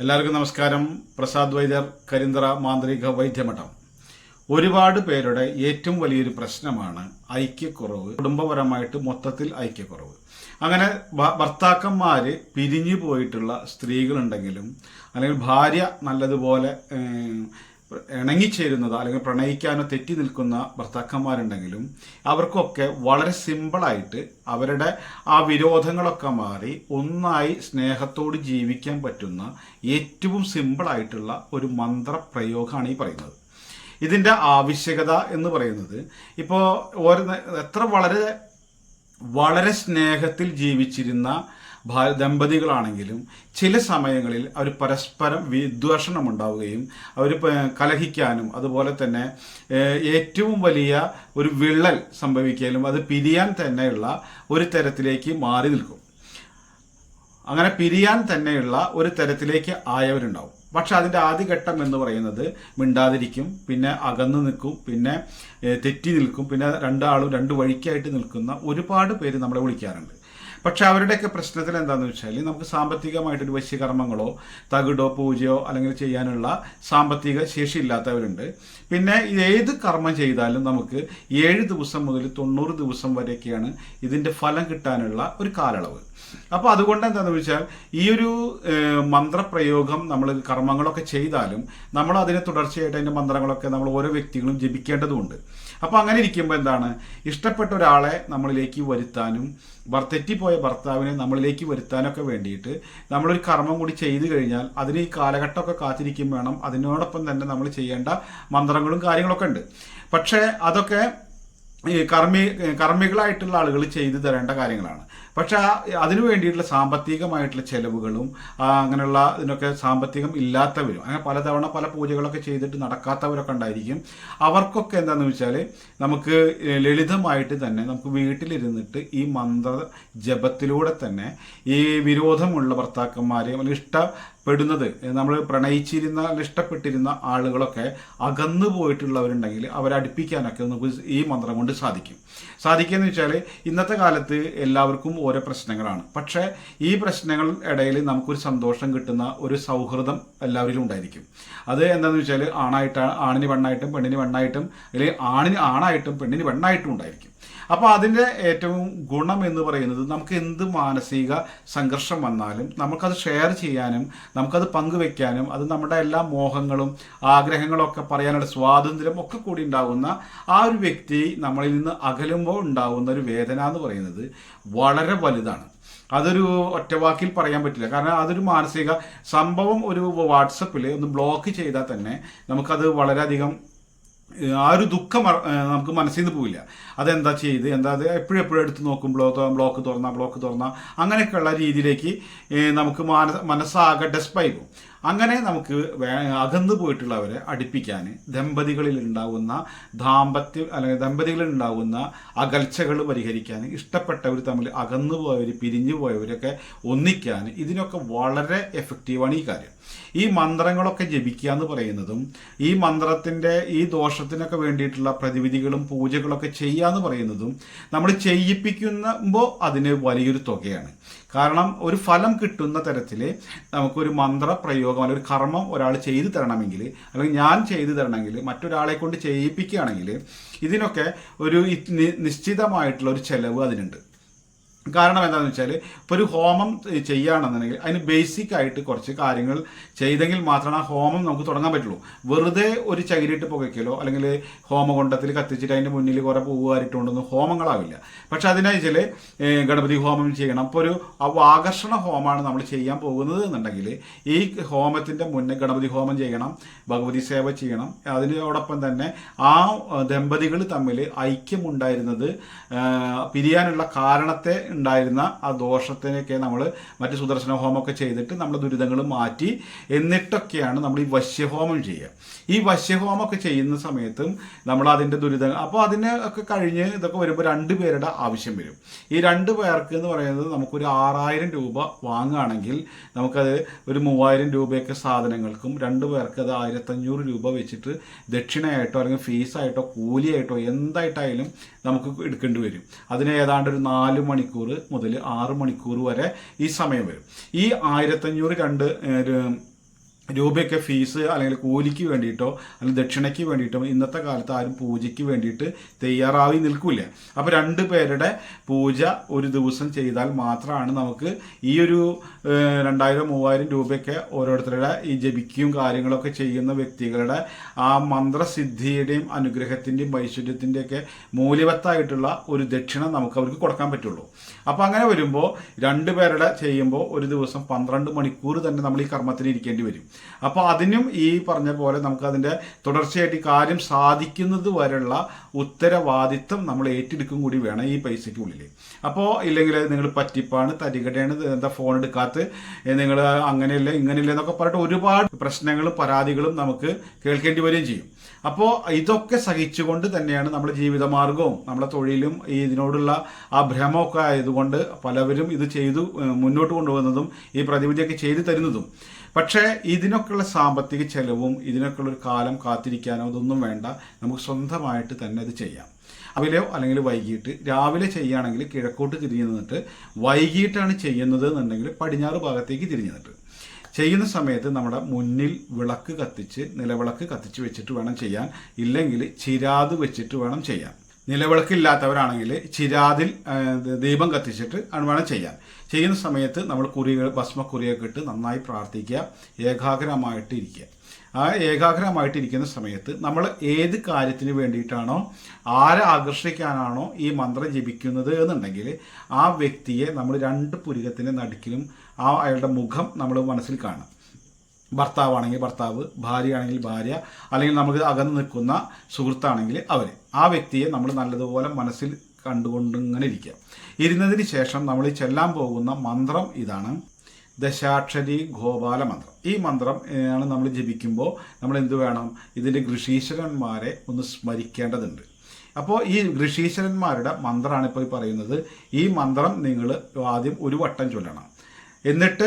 എല്ലാവർക്കും നമസ്കാരം. പ്രസാദ് വൈദ്യർ, കരിന്തറ മാന്ത്രിക വൈദ്യമഠം. ഒരുപാട് പേരുടെ ഏറ്റവും വലിയൊരു പ്രശ്നമാണ് ഐക്യക്കുറവ്, കുടുംബപരമായിട്ട് മൊത്തത്തിൽ ഐക്യക്കുറവ്. അങ്ങനെ ഭർത്താക്കന്മാര് പിരിഞ്ഞു പോയിട്ടുള്ള സ്ത്രീകളുണ്ടെങ്കിലും അല്ലെങ്കിൽ ഭാര്യ നല്ലതുപോലെ ഇണങ്ങിച്ചേരുന്നത് അല്ലെങ്കിൽ പ്രണയിക്കാനോ തെറ്റി നിൽക്കുന്ന ഭർത്താക്കന്മാരുണ്ടെങ്കിലും അവർക്കൊക്കെ വളരെ സിമ്പിളായിട്ട് അവരുടെ ആ വിരോധങ്ങളൊക്കെ മാറി ഒന്നായി സ്നേഹത്തോട് ജീവിക്കാൻ പറ്റുന്ന ഏറ്റവും സിമ്പിളായിട്ടുള്ള ഒരു മന്ത്രപ്രയോഗമാണ് ഈ പറയുന്നത്. ഇതിൻ്റെ ആവശ്യകത എന്ന് പറയുന്നത് ഇപ്പോൾ എത്ര വളരെ വളരെ സ്നേഹത്തിൽ ജീവിച്ചിരുന്ന ദമ്പതികളാണെങ്കിലും ചില സമയങ്ങളിൽ അവർ പരസ്പരം വിദ്വേഷണം ഉണ്ടാവുകയും അവർ കലഹിക്കാനും അതുപോലെ തന്നെ ഏറ്റവും വലിയ ഒരു വിള്ളൽ സംഭവിക്കാനും അത് പിരിയാൻ തന്നെയുള്ള ഒരു തരത്തിലേക്ക് മാറി നിൽക്കും. അങ്ങനെ പിരിയാൻ തന്നെയുള്ള ഒരു തരത്തിലേക്ക് ആയവരുണ്ടാവും. പക്ഷെ അതിൻ്റെ ആദ്യഘട്ടം എന്ന് പറയുന്നത് മിണ്ടാതിരിക്കും, പിന്നെ അകന്നു നിൽക്കും, പിന്നെ തെറ്റി നിൽക്കും, പിന്നെ രണ്ടാളും രണ്ട് വഴിക്കായിട്ട് നിൽക്കുന്ന ഒരുപാട് പേര് നമ്മളെ വിളിക്കാറുണ്ട്. പക്ഷെ അവരുടെയൊക്കെ പ്രശ്നത്തിൽ എന്താണെന്ന് വെച്ചാൽ നമുക്ക് സാമ്പത്തികമായിട്ടൊരു വശ്യകർമ്മങ്ങളോ തകിടോ പൂജയോ അല്ലെങ്കിൽ ചെയ്യാനുള്ള സാമ്പത്തിക ശേഷി ഇല്ലാത്തവരുണ്ട്. പിന്നെ ഏത് കർമ്മം ചെയ്താലും നമുക്ക് 7 ദിവസം മുതൽ 90 ദിവസം വരെയൊക്കെയാണ് ഇതിൻ്റെ ഫലം കിട്ടാനുള്ള ഒരു കാലയളവ്. അപ്പോൾ അതുകൊണ്ട് എന്താണെന്ന് വെച്ചാൽ ഈ ഒരു മന്ത്രപ്രയോഗം നമ്മൾ കർമ്മങ്ങളൊക്കെ ചെയ്താലും നമ്മൾ അതിനെ തുടർച്ചയായിട്ട് അതിൻ്റെ മന്ത്രങ്ങളൊക്കെ നമ്മൾ ഓരോ വ്യക്തികളും ജപിക്കേണ്ടതുണ്ട്. അപ്പോൾ അങ്ങനെ ഇരിക്കുമ്പോൾ എന്താണ്, ഇഷ്ടപ്പെട്ട ഒരാളെ നമ്മളിലേക്ക് വരുത്താനും തെറ്റിപ്പോയ ഭർത്താവിനെ നമ്മളിലേക്ക് വരുത്താനൊക്കെ വേണ്ടിയിട്ട് നമ്മളൊരു കർമ്മം കൂടി ചെയ്തു കഴിഞ്ഞാൽ അതിന് ഈ കാലഘട്ടമൊക്കെ കാത്തിരിക്കും വേണം. അതിനോടൊപ്പം തന്നെ നമ്മൾ ചെയ്യേണ്ട മന്ത്രങ്ങളും കാര്യങ്ങളൊക്കെ ഉണ്ട്. പക്ഷേ അതൊക്കെ ഈ കർമ്മികളായിട്ടുള്ള ആളുകൾ ചെയ്തു തരേണ്ട കാര്യങ്ങളാണ്. പക്ഷെ അതിനു വേണ്ടിയിട്ടുള്ള സാമ്പത്തികമായിട്ടുള്ള ചെലവുകളും അങ്ങനെയുള്ള ഇതിനൊക്കെ സാമ്പത്തികം ഇല്ലാത്തവരും അങ്ങനെ പലതവണ പല പൂജകളൊക്കെ ചെയ്തിട്ട് നടക്കാത്തവരൊക്കെ ഉണ്ടായിരിക്കും. അവർക്കൊക്കെ എന്താണെന്ന് വെച്ചാൽ നമുക്ക് ലളിതമായിട്ട് തന്നെ നമുക്ക് വീട്ടിലിരുന്നിട്ട് ഈ മന്ത്ര ജപത്തിലൂടെ തന്നെ ഈ വിരോധമുള്ള ഭർത്താക്കന്മാരെയും അല്ലെങ്കിൽ ഇഷ്ടപ്പെടുന്നത് നമ്മൾ പ്രണയിച്ചിരുന്ന ഇഷ്ടപ്പെട്ടിരുന്ന ആളുകളൊക്കെ അകന്നു പോയിട്ടുള്ളവരുണ്ടെങ്കിൽ അവരെ അടുപ്പിക്കാനൊക്കെ നമുക്ക് ഈ മന്ത്രം കൊണ്ട് സാധിക്കുമെന്ന് വെച്ചാൽ ഇന്നത്തെ കാലത്ത് എല്ലാവർക്കും ഓരോ പ്രശ്നങ്ങളാണ്. പക്ഷേ ഈ പ്രശ്നങ്ങൾ ഇടയിൽ നമുക്കൊരു സന്തോഷം കിട്ടുന്ന ഒരു സൗഹൃദം എല്ലാവരിലും ഉണ്ടായിരിക്കും. അത് എന്താണെന്ന് വെച്ചാൽ ആണിന് പെണ്ണായിട്ടും പെണ്ണിന് പെണ്ണായിട്ടും അല്ലെങ്കിൽ ആണിന് ആണായിട്ടും പെണ്ണിന് പെണ്ണായിട്ടും ഉണ്ടായിരിക്കും. അപ്പോൾ അതിൻ്റെ ഏറ്റവും ഗുണം എന്ന് പറയുന്നത് നമുക്ക് എന്ത് മാനസിക സംഘർഷം വന്നാലും നമുക്കത് ഷെയർ ചെയ്യാനും നമുക്കത് പങ്കുവെക്കാനും അത് നമ്മുടെ എല്ലാ മോഹങ്ങളും ആഗ്രഹങ്ങളും ഒക്കെ പറയാനുള്ള സ്വാതന്ത്ര്യം ഒക്കെ കൂടി ഉണ്ടാകുന്ന ആ ഒരു വ്യക്തി നമ്മളിൽ നിന്ന് അകലുമ്പോൾ ഉണ്ടാകുന്ന ഒരു വേദന എന്ന് പറയുന്നത് വളരെ വലുതാണ്. അതൊരു ഒറ്റവാക്കിൽ പറയാൻ പറ്റില്ല. കാരണം അതൊരു മാനസിക സംഭവം. ഒരു വാട്സപ്പിൽ ഒന്ന് ബ്ലോക്ക് ചെയ്താൽ തന്നെ നമുക്കത് വളരെയധികം ആ ഒരു ദുഃഖം നമുക്ക് മനസ്സിൽ നിന്ന് പോവില്ല. അതെന്താ ചെയ്ത് അത് എപ്പോഴും എടുത്ത് നോക്കും, ബ്ലോക്ക് തുറന്ന അങ്ങനെയൊക്കെയുള്ള രീതിയിലേക്ക് നമുക്ക് മനസ്സാകെ ഡെസ്പായി പോകും. അങ്ങനെ നമുക്ക് അകന്നു പോയിട്ടുള്ളവരെ അടുപ്പിക്കാൻ ദമ്പതികളിൽ ഉണ്ടാകുന്ന ദമ്പതികളിൽ ഉണ്ടാകുന്ന അകൽച്ചകൾ പരിഹരിക്കാൻ ഇഷ്ടപ്പെട്ടവർ തമ്മിൽ അകന്നു പോയവർ പിരിഞ്ഞു പോയവരൊക്കെ ഒന്നിക്കാൻ ഇതിനൊക്കെ വളരെ എഫക്റ്റീവാണ് ഈ കാര്യം. ഈ മന്ത്രങ്ങളൊക്കെ ജപിക്കുക എന്ന് പറയുന്നതും ഈ മന്ത്രത്തിൻ്റെ ഈ ദോഷത്തിനൊക്കെ വേണ്ടിയിട്ടുള്ള പ്രതിവിധികളും പൂജകളൊക്കെ ചെയ്യുക എന്ന് പറയുന്നതും നമ്മൾ ചെയ്യിപ്പിക്കുമ്പോൾ അതിന് വലിയൊരു തുകയാണ്. കാരണം ഒരു ഫലം കിട്ടുന്ന തരത്തിൽ നമുക്കൊരു മന്ത്രപ്രയോഗം അല്ലെങ്കിൽ ഒരു കർമ്മം ഒരാൾ ചെയ്തു തരണമെങ്കിൽ അല്ലെങ്കിൽ ഞാൻ ചെയ്തു തരണമെങ്കിൽ മറ്റൊരാളെ കൊണ്ട് ചെയ്യിപ്പിക്കുകയാണെങ്കിൽ ഇതിനൊക്കെ ഒരു നിശ്ചിതമായിട്ടുള്ള ഒരു ചെലവ് അതിനുണ്ട്. കാരണം എന്താണെന്ന് വെച്ചാൽ ഇപ്പോൾ ഒരു ഹോമം ചെയ്യുകയാണെന്നുണ്ടെങ്കിൽ അതിന് ബേസിക് ആയിട്ട് കുറച്ച് കാര്യങ്ങൾ ചെയ്തെങ്കിൽ മാത്രമാണ് ആ ഹോമം നമുക്ക് തുടങ്ങാൻ പറ്റുള്ളൂ. വെറുതെ ഒരു ചകിരിയിട്ട് പുകയ്ക്കലോ അല്ലെങ്കിൽ ഹോമകുണ്ടത്തിൽ കത്തിച്ചിട്ട് അതിൻ്റെ മുന്നിൽ കുറേ പൂവാരിട്ടുകൊണ്ടൊന്നും ഹോമങ്ങളാവില്ല. പക്ഷെ അതിനെച്ചാൽ ഗണപതി ഹോമം ചെയ്യണം. ഇപ്പോൾ ഒരു ആകർഷണ ഹോമമാണ് നമ്മൾ ചെയ്യാൻ പോകുന്നത് എന്നുണ്ടെങ്കിൽ ഈ ഹോമത്തിൻ്റെ മുന്നേ ഗണപതി ഹോമം ചെയ്യണം, ഭഗവതി സേവ ചെയ്യണം. അതിനോടൊപ്പം തന്നെ ആ ദമ്പതികൾ തമ്മിൽ ഐക്യമുണ്ടായിരുന്നത് പിരിയാനുള്ള കാരണത്തെ ഉണ്ടായിരുന്ന ആ ദോഷത്തിനൊക്കെ നമ്മൾ മറ്റ് സുദർശന ഹോമമൊക്കെ ചെയ്തിട്ട് നമ്മൾ ദുരിതങ്ങൾ മാറ്റി എന്നിട്ടൊക്കെയാണ് നമ്മൾ ഈ വശ്യഹോമം ചെയ്യുക. ഈ വശ്യഹോമമൊക്കെ ചെയ്യുന്ന സമയത്തും നമ്മൾ അതിൻ്റെ ദുരിതങ്ങൾ അപ്പോൾ അതിനെ ഒക്കെ കഴിഞ്ഞ് ഇതൊക്കെ വരുമ്പോൾ 2 പേരുടെ ആവശ്യം വരും. ഈ 2 പേർക്ക് എന്ന് പറയുന്നത് നമുക്കൊരു 6000 രൂപ വാങ്ങുകയാണെങ്കിൽ നമുക്കത് ഒരു 3000 രൂപയൊക്കെ സാധനങ്ങൾക്കും 2 പേർക്ക് അത് 1500 രൂപ വെച്ചിട്ട് ദക്ഷിണയായിട്ടോ അല്ലെങ്കിൽ ഫീസായിട്ടോ കൂലിയായിട്ടോ എന്തായിട്ടായാലും നമുക്ക് എടുക്കേണ്ടി വരും. അതിന് ഏതാണ്ട് ഒരു 4 മണിക്കൂർ മുതൽ 6 മണിക്കൂർ വരെ ഈ സമയം വരും. ഈ 1500 രൂപയൊക്കെ ഫീസ് അല്ലെങ്കിൽ കൂലിക്ക് വേണ്ടിയിട്ടോ അല്ലെങ്കിൽ ദക്ഷിണയ്ക്ക് വേണ്ടിയിട്ടോ ഇന്നത്തെ കാലത്ത് ആരും പൂജയ്ക്ക് വേണ്ടിയിട്ട് തയ്യാറായി നിൽക്കില്ല. അപ്പോൾ 2 പേരുടെ പൂജ ഒരു ദിവസം ചെയ്താൽ മാത്രമാണ് നമുക്ക് ഈ ഒരു 2000-3000 രൂപയൊക്കെ ഓരോരുത്തരുടെ ഈ ജപിക്കുകയും കാര്യങ്ങളൊക്കെ ചെയ്യുന്ന വ്യക്തികളുടെ ആ മന്ത്രസിദ്ധിയുടെയും അനുഗ്രഹത്തിൻ്റെയും ഐശ്വര്യത്തിൻ്റെയൊക്കെ മൂല്യവത്തായിട്ടുള്ള ഒരു ദക്ഷിണ നമുക്ക് അവർക്ക് കൊടുക്കാൻ പറ്റുള്ളൂ. അപ്പോൾ അങ്ങനെ വരുമ്പോൾ 2 പേരുടെ ചെയ്യുമ്പോൾ ഒരു ദിവസം 12 മണിക്കൂർ തന്നെ നമ്മൾ ഈ കർമ്മത്തിന് ഇരിക്കേണ്ടി വരും. അപ്പോൾ അതിനും ഈ പറഞ്ഞ പോലെ നമുക്ക് അതിൻ്റെ തുടർച്ചയായിട്ട് ഈ കാര്യം സാധിക്കുന്നത് വരെയുള്ള ഉത്തരവാദിത്വം നമ്മൾ ഏറ്റെടുക്കും കൂടി വേണം ഈ പൈസയ്ക്കുള്ളിൽ. അപ്പോൾ ഇല്ലെങ്കിൽ നിങ്ങൾ പറ്റിപ്പാണ്, തരികടയാണ്, എന്താ ഫോൺ എടുക്കാത്ത, നിങ്ങൾ അങ്ങനെയല്ല ഇങ്ങനെയല്ല എന്നൊക്കെ പറഞ്ഞിട്ട് ഒരുപാട് പ്രശ്നങ്ങളും പരാതികളും നമുക്ക് കേൾക്കേണ്ടി വരികയും ചെയ്യും. അപ്പോൾ ഇതൊക്കെ സഹിച്ചുകൊണ്ട് തന്നെയാണ് നമ്മുടെ ജീവിതമാർഗവും നമ്മുടെ തൊഴിലും ഈ ഇതിനോടുള്ള ആ ഭ്രമമൊക്കെ ആയതുകൊണ്ട് പലവരും ഇത് ചെയ്തു മുന്നോട്ട് കൊണ്ടുപോകുന്നതും ഈ പ്രതിവിധിയൊക്കെ ചെയ്തു തരുന്നതും. പക്ഷേ ഇതിനൊക്കെയുള്ള സാമ്പത്തിക ചെലവും ഇതിനൊക്കെയുള്ള ഒരു കാലം കാത്തിരിക്കാനോ ഇതൊന്നും വേണ്ട. നമുക്ക് സ്വന്തമായിട്ട് തന്നെ അത് ചെയ്യാം. രാവിലെയോ അല്ലെങ്കിൽ വൈകിട്ട്. രാവിലെ ചെയ്യുകയാണെങ്കിൽ കിഴക്കോട്ട് തിരിഞ്ഞു നിന്നിട്ട്, വൈകിട്ടാണ് ചെയ്യുന്നത് എന്നുണ്ടെങ്കിൽ പടിഞ്ഞാറ് ഭാഗത്തേക്ക് തിരിഞ്ഞു നിന്നിട്ട് ചെയ്യുന്ന സമയത്ത് നമ്മുടെ മുന്നിൽ വിളക്ക് കത്തിച്ച്, നിലവിളക്ക് കത്തിച്ച് വെച്ചിട്ട് വേണം ചെയ്യാൻ. ഇല്ലെങ്കിൽ ചിരാത് വെച്ചിട്ട് വേണം ചെയ്യാൻ. നിലവിളക്കില്ലാത്തവരാണെങ്കിൽ ചിരാതിൽ ദീപം കത്തിച്ചിട്ട് വേണം ചെയ്യാൻ. ചെയ്യുന്ന സമയത്ത് നമ്മൾ ഭസ്മക്കുറിയൊക്കെ ഇട്ട് നന്നായി പ്രാർത്ഥിക്കുക, ഏകാഗ്രമായിട്ട് ഇരിക്കുക. ആ ഏകാഗ്രമായിട്ടിരിക്കുന്ന സമയത്ത് നമ്മൾ ഏത് കാര്യത്തിന് വേണ്ടിയിട്ടാണോ, ആരെ ആകർഷിക്കാനാണോ ഈ മന്ത്രം ജപിക്കുന്നത് എന്നുണ്ടെങ്കിൽ ആ വ്യക്തിയെ നമ്മൾ 2 പുരികത്തിൻ്റെ നടുക്കിലും അയാളുടെ മുഖം നമ്മൾ മനസ്സിൽ കാണും. ഭർത്താവാണെങ്കിൽ ഭർത്താവ്, ഭാര്യയാണെങ്കിൽ ഭാര്യ, അല്ലെങ്കിൽ നമുക്ക് അകന്ന് നിൽക്കുന്ന സുഹൃത്താണെങ്കിൽ അവർ, ആ വ്യക്തിയെ നമ്മൾ നല്ലതുപോലെ മനസ്സിൽ കണ്ടുകൊണ്ടിങ്ങനെ ഇരിക്കുക. ഇരുന്നതിന് ശേഷം നമ്മൾ ചെല്ലാൻ പോകുന്ന മന്ത്രം ഇതാണ്, ദശാക്ഷരി ഗോപാല മന്ത്രം. ഈ മന്ത്രം ആണ് നമ്മൾ ജപിക്കുമ്പോൾ നമ്മൾ എന്ത് വേണം, ഇതിൻ്റെ ഋഷീശ്വരന്മാരെ ഒന്ന് സ്മരിക്കേണ്ടതുണ്ട്. അപ്പോൾ ഈ ഋഷീശ്വരന്മാരുടെ മന്ത്രമാണ് ഇപ്പോൾ പറയുന്നത്. ഈ മന്ത്രം നിങ്ങൾ ആദ്യം 1 വട്ടം ചൊല്ലണം. എന്നിട്ട്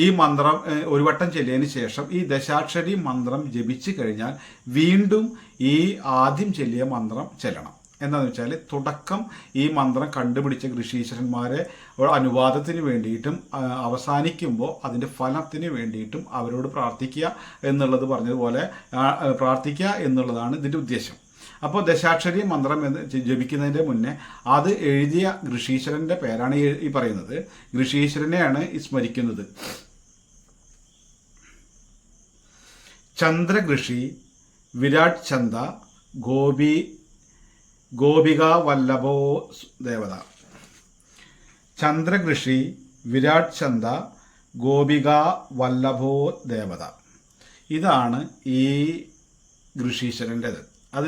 ഈ മന്ത്രം 1 വട്ടം ചൊല്ലിയതിന് ശേഷം ഈ ദശാക്ഷരി മന്ത്രം ജപിച്ചു കഴിഞ്ഞാൽ വീണ്ടും ഈ ആദ്യം ചൊല്ലിയ മന്ത്രം ചെല്ലണം. എന്താണെന്ന് വെച്ചാൽ തുടക്കം ഈ മന്ത്രം കണ്ടുപിടിച്ച ഋഷീശ്വരന്മാരെ അനുവാദത്തിന് വേണ്ടിയിട്ടും അവസാനിക്കുമ്പോൾ അതിൻ്റെ ഫലത്തിന് വേണ്ടിയിട്ടും അവരോട് പ്രാർത്ഥിക്കുക എന്നുള്ളത് പറഞ്ഞതുപോലെ പ്രാർത്ഥിക്കുക എന്നുള്ളതാണ് ഇതിൻ്റെ ഉദ്ദേശം. അപ്പോൾ ദശാക്ഷരി മന്ത്രം എന്ന് ജപിക്കുന്നതിൻ്റെ മുന്നേ അത് എഴുതിയ ഋഷീശ്വരൻ്റെ പേരാണ് ഈ പറയുന്നത്. ഋഷീശ്വരനെയാണ് ഈ സ്മരിക്കുന്നത്. ചന്ദ്രഋഷി വിരാട് ചന്ദ ഗോപിക വല്ലഭോ ദേവത. ചന്ദ്രഋഷി വിരാട് ചന്ദ ഗോപിക വല്ലഭോ ദേവത. ഇതാണ് ഈ ഋഷീശ്വരൻ്റെത്. അത്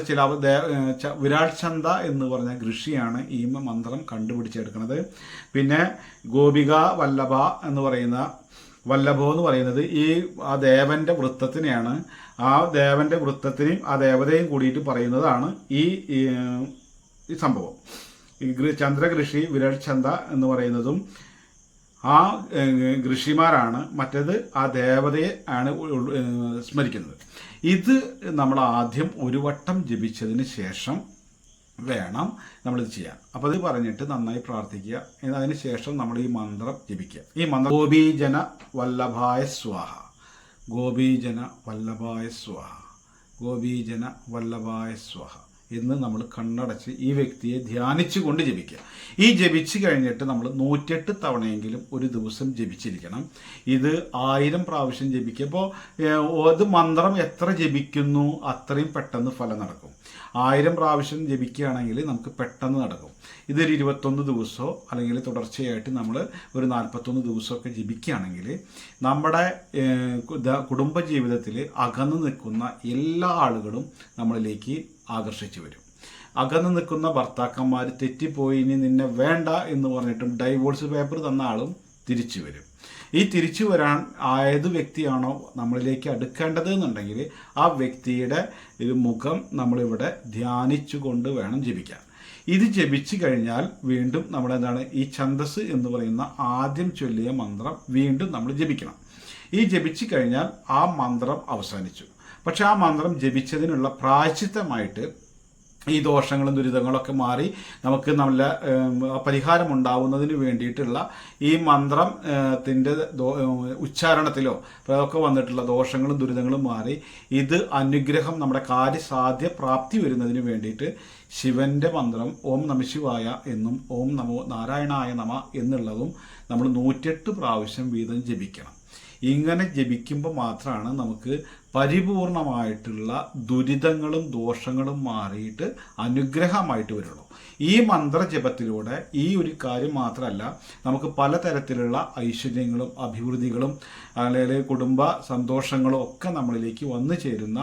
വിരാട് ചന്ദ എന്ന് പറഞ്ഞ ഋഷിയാണ് ഈ മന്ത്രം കണ്ടുപിടിച്ചെടുക്കുന്നത്. പിന്നെ ഗോപിക വല്ലഭ എന്ന് പറയുന്ന വല്ലഭോ എന്ന് പറയുന്നത് ആ ദേവന്റെ വൃത്തത്തിനെയാണ്. ആ ദേവന്റെ വൃത്തത്തിനെയും ആ ദേവതയും കൂടിയിട്ട് പറയുന്നതാണ് ഈ സംഭവം. ചന്ദ്രഋഷി വിരാട് ചന്ദ എന്ന് പറയുന്നതും ആ ഋഷിമാരാണ്. മറ്റേത് ആ ദേവതയെ ആണ് സ്മരിക്കുന്നത്. ഇത് നമ്മൾ ആദ്യം 1 വട്ടം ജപിച്ചതിന് ശേഷം വേണം നമ്മളിത് ചെയ്യാൻ. അപ്പോൾ അത് പറഞ്ഞിട്ട് നന്നായി പ്രാർത്ഥിക്കുക. അതിന് ശേഷം നമ്മൾ ഈ മന്ത്രം ജപിക്കുക. ഈ മന്ത്രം ഗോപീജന വല്ലഭായ സ്വാഹ, ഗോപീജന വല്ലഭായ സ്വാഹ, ഗോപീജന വല്ലഭായ സ്വാഹ എന്ന് നമ്മൾ കണ്ണടച്ച് ഈ വ്യക്തിയെ ധ്യാനിച്ചു കൊണ്ട് ജപിക്കുക. ഈ ജപിച്ചു കഴിഞ്ഞിട്ട് നമ്മൾ 108 തവണയെങ്കിലും ഒരു ദിവസം ജപിച്ചിരിക്കണം. ഇത് 1000 പ്രാവശ്യം ജപിക്കുക. അപ്പോൾ അത് മന്ത്രം എത്ര ജപിക്കുന്നു അത്രയും പെട്ടെന്ന് ഫലം നടക്കും. 1000 പ്രാവശ്യം ജപിക്കുകയാണെങ്കിൽ നമുക്ക് പെട്ടെന്ന് നടക്കും. ഇതൊരു 21 ദിവസമോ അല്ലെങ്കിൽ തുടർച്ചയായിട്ട് നമ്മൾ ഒരു 41 ദിവസമൊക്കെ ജപിക്കുകയാണെങ്കിൽ നമ്മുടെ കുടുംബജീവിതത്തിൽ അകന്നു നിൽക്കുന്ന എല്ലാ ആളുകളും നമ്മളിലേക്ക് ആകർഷിച്ചു വരും. അകന്നു നിൽക്കുന്ന ഭർത്താക്കന്മാർ തെറ്റിപ്പോയി ഇനി നിന്നെ വേണ്ട എന്ന് പറഞ്ഞിട്ടും ഡൈവോഴ്സ് പേപ്പർ തന്ന ആളും തിരിച്ചു വരും. ഈ തിരിച്ചു വരാൻ ഏത് വ്യക്തിയാണോ നമ്മളിലേക്ക് അടുക്കേണ്ടത് എന്നുണ്ടെങ്കിൽ ആ വ്യക്തിയുടെ ഒരു മുഖം നമ്മളിവിടെ ധ്യാനിച്ചു കൊണ്ട് വേണം ജപിക്കാൻ. ഇത് ജപിച്ചു കഴിഞ്ഞാൽ വീണ്ടും നമ്മളെന്താണ് ഈ ഛന്ദസ് എന്ന് പറയുന്ന ആദ്യം ചൊല്ലിയ മന്ത്രം വീണ്ടും നമ്മൾ ജപിക്കണം. ഈ ജപിച്ചു കഴിഞ്ഞാൽ ആ മന്ത്രം അവസാനിച്ചു. പക്ഷെ ആ മന്ത്രം ജപിച്ചതിനുള്ള പ്രായശ്ചിത്തമായിട്ട് ഈ ദോഷങ്ങളും ദുരിതങ്ങളൊക്കെ മാറി നമുക്ക് നല്ല പരിഹാരം ഉണ്ടാവുന്നതിന് വേണ്ടിയിട്ടുള്ള ഈ മന്ത്രത്തിൻ്റെ ഉച്ചാരണത്തിലോ ഒക്കെ വന്നിട്ടുള്ള ദോഷങ്ങളും ദുരിതങ്ങളും മാറി ഇത് അനുഗ്രഹം നമ്മുടെ കാര്യസാധ്യ പ്രാപ്തി വരുന്നതിന് വേണ്ടിയിട്ട് ശിവന്റെ മന്ത്രം ഓം നമഃശിവായ എന്നും ഓം നമോ നാരായണായ നമ എന്നുള്ളതും നമ്മൾ 108 പ്രാവശ്യം വീതം ജപിക്കണം. ഇങ്ങനെ ജപിക്കുമ്പോൾ മാത്രമാണ് നമുക്ക് പരിപൂർണമായിട്ടുള്ള ദുരിതങ്ങളും ദോഷങ്ങളും മാറിയിട്ട് അനുഗ്രഹമായിട്ട് വരുള്ളൂ. ഈ മന്ത്രജപത്തിലൂടെ ഈ ഒരു കാര്യം മാത്രമല്ല, നമുക്ക് പലതരത്തിലുള്ള ഐശ്വര്യങ്ങളും അഭിവൃദ്ധികളും അല്ലെങ്കിൽ കുടുംബ സന്തോഷങ്ങളും ഒക്കെ നമ്മളിലേക്ക് വന്നു ചേരുന്ന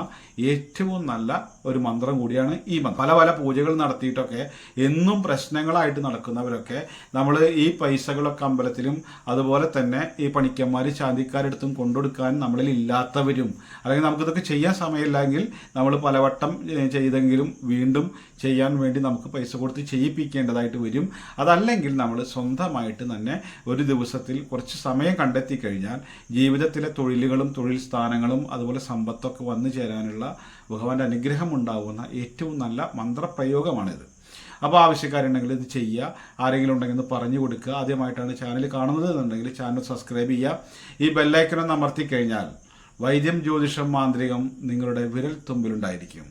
ഏറ്റവും നല്ല ഒരു മന്ത്രം കൂടിയാണ് ഈ മന്ത്രം. പല പല പൂജകൾ നടത്തിയിട്ടൊക്കെ എന്നും പ്രശ്നങ്ങളായിട്ട് നടക്കുന്നവരൊക്കെ നമ്മൾ ഈ പൈസകളൊക്കെ അമ്പലത്തിലും അതുപോലെ തന്നെ ഈ പണിക്കന്മാർ ശാന്തിക്കാരെടുത്തും കൊണ്ടുകൊടുക്കാൻ നമ്മളിൽ ഇല്ലാത്തവരും, അല്ലെങ്കിൽ നമുക്കിതൊക്കെ ചെയ്യാൻ സമയമില്ലെങ്കിൽ നമ്മൾ പലവട്ടം ചെയ്തെങ്കിലും വീണ്ടും ചെയ്യാൻ വേണ്ടി നമുക്ക് പൈസ കൊടുത്ത് ചെയ്യിപ്പിക്കേണ്ടതായിട്ട് വരും. അതല്ലെങ്കിൽ നമ്മൾ സ്വന്തമായിട്ട് തന്നെ ഒരു ദിവസത്തിൽ കുറച്ച് സമയം കണ്ടെത്തി കഴിഞ്ഞാൽ ജീവിതത്തിലെ തൊഴിലുകളും തൊഴിൽ സ്ഥാനങ്ങളും അതുപോലെ സമ്പത്തൊക്കെ വന്നു ചേരാനുള്ള ഭഗവാന്റെ അനുഗ്രഹം ഉണ്ടാവുന്ന ഏറ്റവും നല്ല മന്ത്രപ്രയോഗമാണിത്. അപ്പോൾ ആവശ്യക്കാരുണ്ടെങ്കിൽ ഇത് ചെയ്യുക. ആരെങ്കിലും ഉണ്ടെങ്കിൽ ഒന്ന് പറഞ്ഞു കൊടുക്കുക. ആദ്യമായിട്ടാണ് ചാനൽ കാണുന്നത് എന്നുണ്ടെങ്കിൽ ചാനൽ സബ്സ്ക്രൈബ് ചെയ്യുക. ഈ ബെല്ലൈക്കൺ ഒന്ന് അമർത്തി കഴിഞ്ഞാൽ വൈദ്യം ജ്യോതിഷം മാന്ത്രികം നിങ്ങളുടെ വിരൽ തുമ്പിലുണ്ടായിരിക്കും.